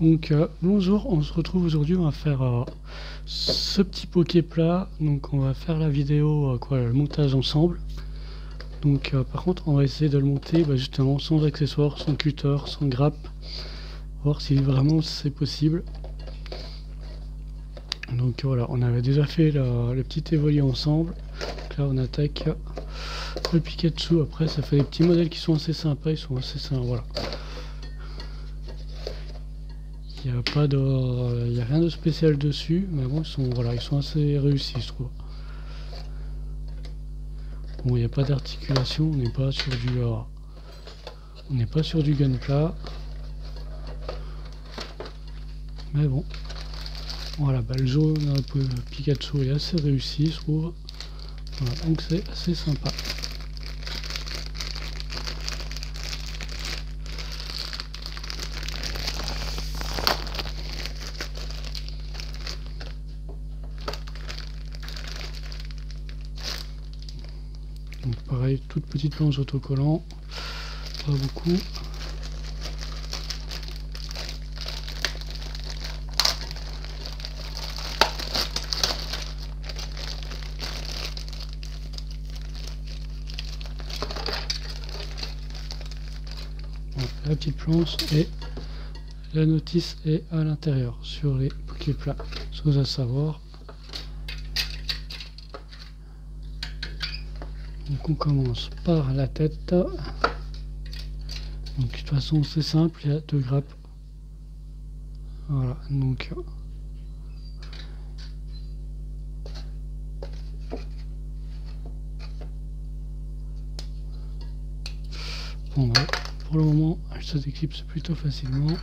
Donc bonjour, on se retrouve aujourd'hui, on va faire ce petit poké plat. Donc on va faire la vidéo, le montage ensemble. Donc par contre on va essayer de le monter justement sans accessoires, sans cutter, sans grappe. Voir si vraiment c'est possible. Donc voilà, on avait déjà fait le petit évoli ensemble. Donc là on attaque le Pikachu. Après ça fait des petits modèles qui sont assez sympas, ils sont assez sympas, voilà. Il n'y a pas de, il y a rien de spécial dessus, mais bon, ils sont assez réussis, je trouve. Bon, il n'y a pas d'articulation, on n'est pas sur du gun plat. Mais bon, voilà, le jaune un peu Pikachu est assez réussi, je trouve. Voilà, donc c'est assez sympa. Donc pareil, toute petite planche autocollant, pas beaucoup. Voilà, la petite planche et la notice est à l'intérieur sur les poké plats. Chose à savoir. Donc on commence par la tête. Donc de toute façon c'est simple, il y a deux grappes. Voilà, donc bon, pour le moment ça s'éclipse plutôt facilement.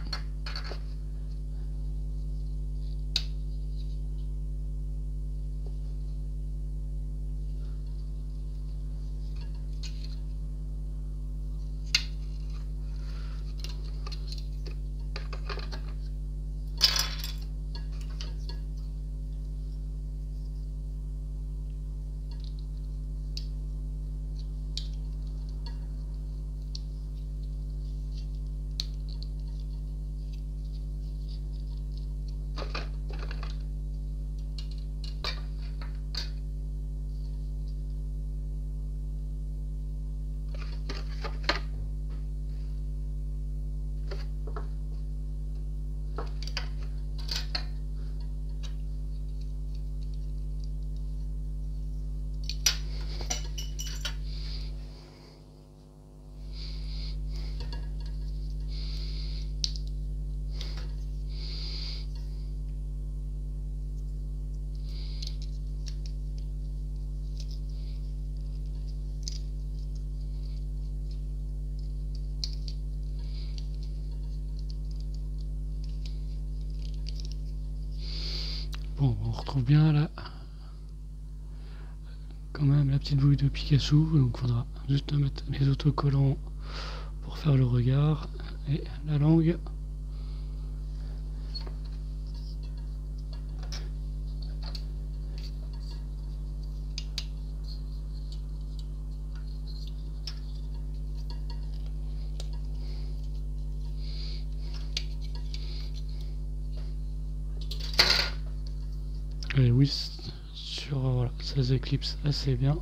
Bon, on retrouve bien là quand même la petite bouille de Pikachu, donc il faudra juste mettre les autocollants pour faire le regard et la langue. Et oui, voilà, ça s'éclipse assez bien.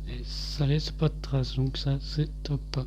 Et ça laisse pas de traces, donc ça c'est top.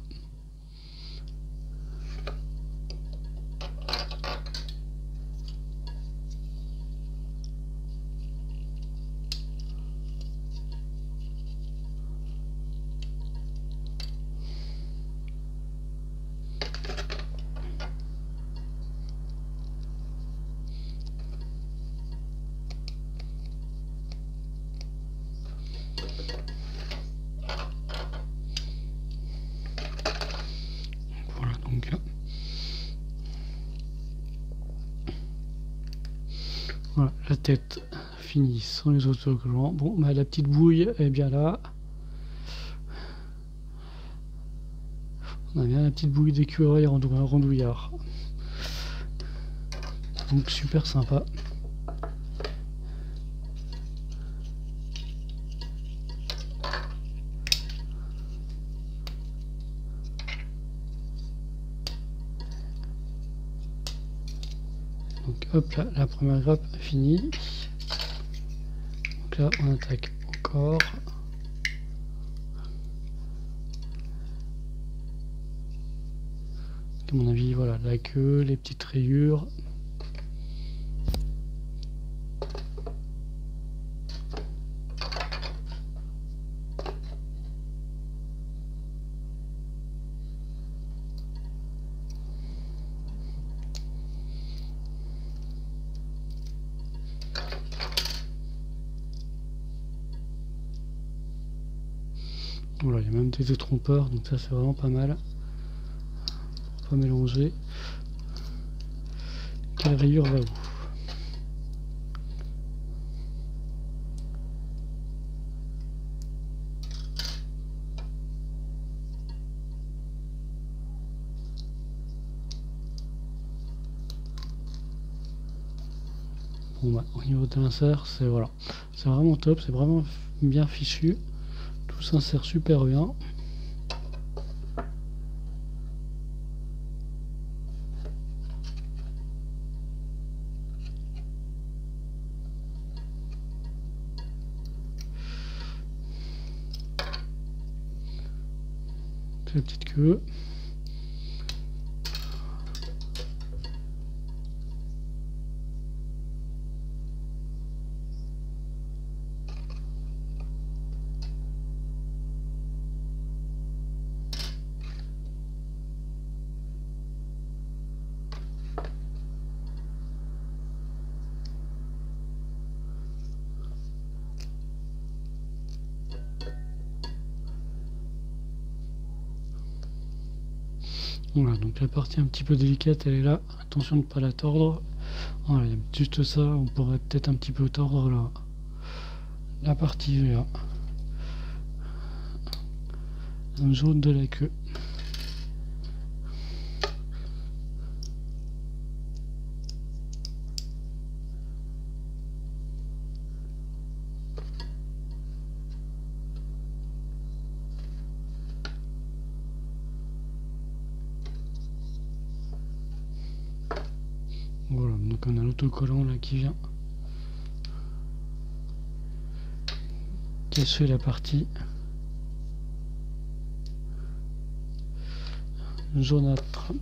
Donc voilà, la tête finie sans les autocollants. Bon, la petite bouille est bien là. On a bien la petite bouille d'écureuil rondouillard. Donc super sympa. Donc hop là, la première grappe finie. Donc là on attaque encore. À mon avis, voilà, la queue, les petites rayures. Voilà, il y a même des détrompeurs, donc ça c'est vraiment pas mal. Pour pas mélanger. Quelle rayure va où? Bon bah, au niveau de l'insert, c'est voilà, c'est vraiment top, c'est vraiment bien fichu. Tout s'insère super bien. La petite queue. Voilà, donc la partie un petit peu délicate, elle est là. Attention de ne pas la tordre. Voilà, il y a juste ça, on pourrait peut-être un petit peu tordre là. La partie là. Un jaune de la queue. Voilà, donc on a l'autocollant là qui vient cacher la partie jaunâtre.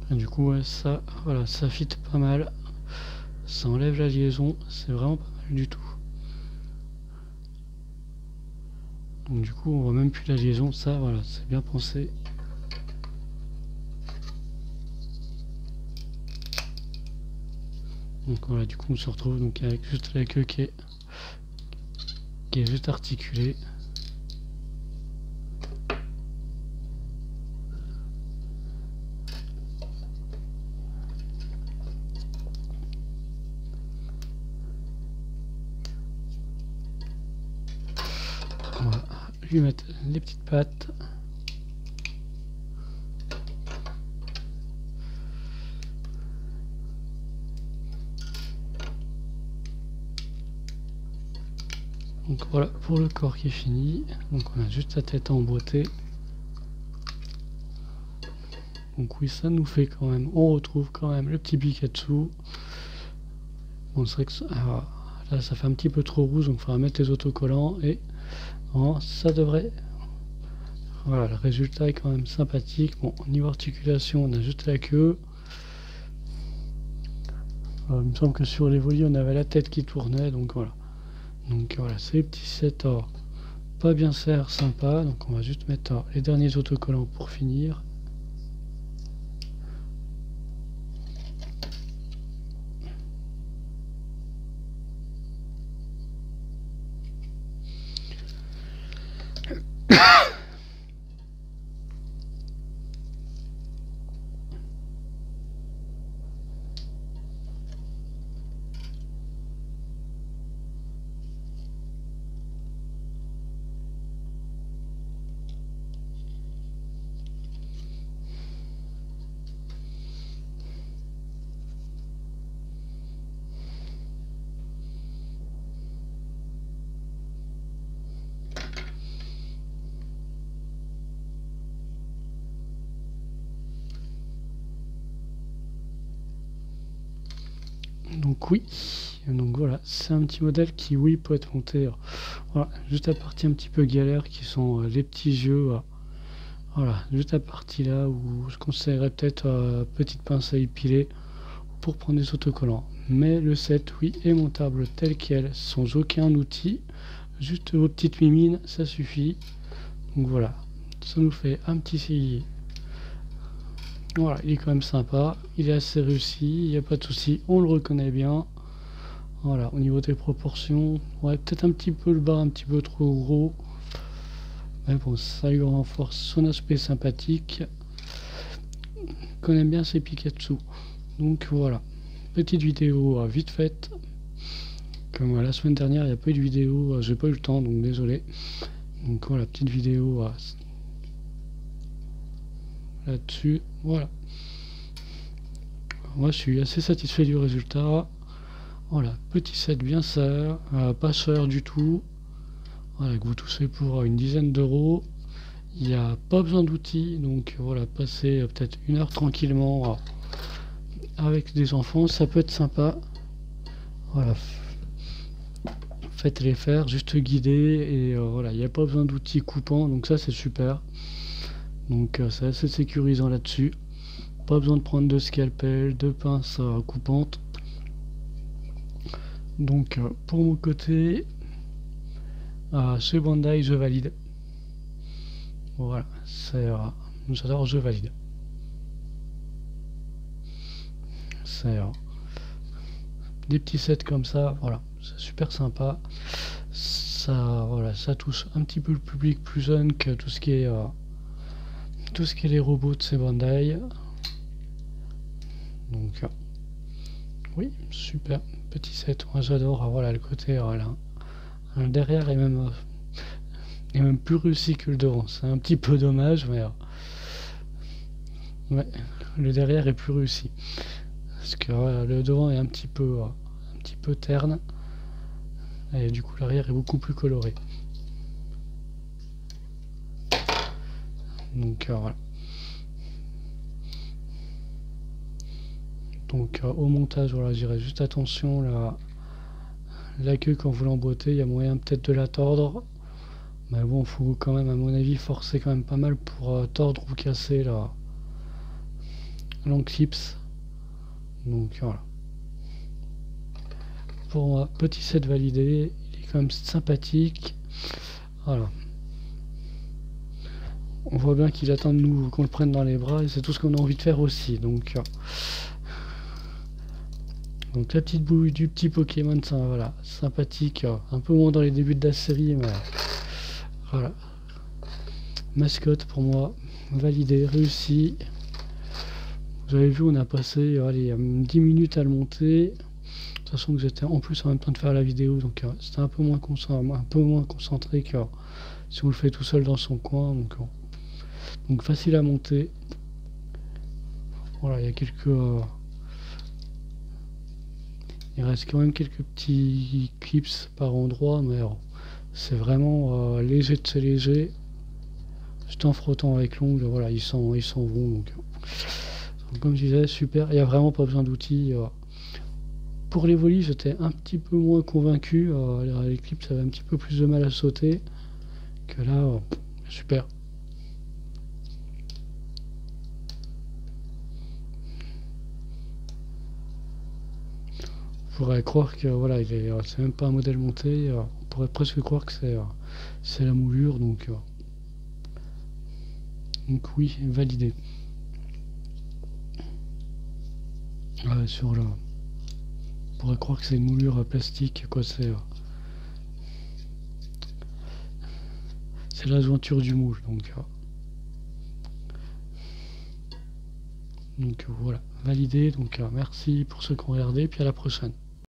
Et du coup, ouais, ça, voilà, ça fit pas mal. Ça enlève la liaison, c'est vraiment pas mal du tout. Donc du coup, on voit même plus la liaison, ça, voilà, c'est bien pensé. Donc voilà, du coup, on se retrouve donc avec juste la queue qui est juste articulée. On va lui mettre les petites pattes. Donc voilà pour le corps qui est fini. Donc on a juste la tête à emboîter. Donc oui, ça nous fait quand même, on retrouve quand même le petit Pikachu. Bon, c'est vrai que là ça fait un petit peu trop rouge, donc il faudra mettre les autocollants et ça devrait. Voilà, le résultat est quand même sympathique. Bon, au niveau articulation, on a juste la queue. Il me semble que sur les voiliers, on avait la tête qui tournait, donc voilà. Donc voilà, ces petits sets pas bien serre, sympa. Donc on va juste mettre les derniers autocollants pour finir. Donc oui, donc voilà, c'est un petit modèle qui oui peut être monté. Voilà, juste la partie un petit peu galère qui sont les petits yeux. Voilà, juste la partie là où je conseillerais peut-être petite pince à épiler pour prendre des autocollants. Mais le set oui est montable tel quel, sans aucun outil, juste vos petites mimines, ça suffit. Donc voilà, ça nous fait un petit CI. Voilà, il est quand même sympa, il est assez réussi, il n'y a pas de souci, on le reconnaît bien. Voilà, au niveau des proportions, ouais, peut-être un petit peu le bas, un petit peu trop gros. Mais bon, ça lui renforce son aspect sympathique. Il connaît bien ses Pikachu. Donc voilà, petite vidéo vite faite. Comme la semaine dernière, il n'y a pas eu de vidéo, j'ai pas eu le temps, donc désolé. Donc voilà, petite vidéo là-dessus. Voilà. Moi, je suis assez satisfait du résultat. Voilà, petit set bien cher, pas cher du tout. Voilà, que vous touchez pour une dizaine d'euros. Il n'y a pas besoin d'outils, donc voilà, passer peut-être une heure tranquillement avec des enfants, ça peut être sympa. Voilà, faites-les faire, juste guider, et voilà, il n'y a pas besoin d'outils coupants, donc ça c'est super. Donc c'est assez sécurisant là-dessus. Pas besoin de prendre de scalpel, de pince coupante. Donc pour mon côté, chez Bandai, je valide. Voilà, j'adore, je valide. C'est des petits sets comme ça, voilà, c'est super sympa. Ça, voilà, ça touche un petit peu le public plus jeune que tout ce qui est les robots de ces Bandai. Donc oui, super petit set, moi j'adore. Voilà, le côté là, le derrière est même plus réussi que le devant, c'est un petit peu dommage, mais ouais, le derrière est plus réussi parce que le devant est un petit peu terne et du coup l'arrière est beaucoup plus coloré. Donc voilà. Donc au montage, voilà, je dirais juste attention la queue quand vous l'emboîtez, il y a moyen peut-être de la tordre, mais bon, faut quand même à mon avis forcer quand même pas mal pour tordre ou casser l'enclipse. Donc voilà, pour moi petit set validé, il est quand même sympathique. Voilà, on voit bien qu'il attend de nous qu'on le prenne dans les bras et c'est tout ce qu'on a envie de faire aussi. Donc la petite bouille du petit Pokémon, ça, voilà, sympathique, un peu moins dans les débuts de la série, mais voilà, mascotte pour moi, validé, réussi. Vous avez vu, on a passé allez, 10 minutes à le monter, sachant que j'étais en plus en même temps de faire la vidéo, donc c'était un peu moins concentré que si on le fait tout seul dans son coin. Donc facile à monter. Voilà, il y a il reste quand même quelques petits clips par endroit, mais c'est vraiment léger de chez léger. Juste en frottant avec l'ongle, voilà, ils s'en vont. Donc comme je disais, super. Il n'y a vraiment pas besoin d'outils. Pour les volis, j'étais un petit peu moins convaincu. Les clips, ça avait un petit peu plus de mal à sauter que là. Super. On pourrait croire que voilà, c'est même pas un modèle monté. On pourrait presque croire que c'est la moulure. Donc oui, validé. Sur le, on pourrait croire que c'est une moulure plastique, quoi. C'est la jointure du moule. Donc voilà, validé. Donc merci pour ceux qui ont regardé, puis à la prochaine.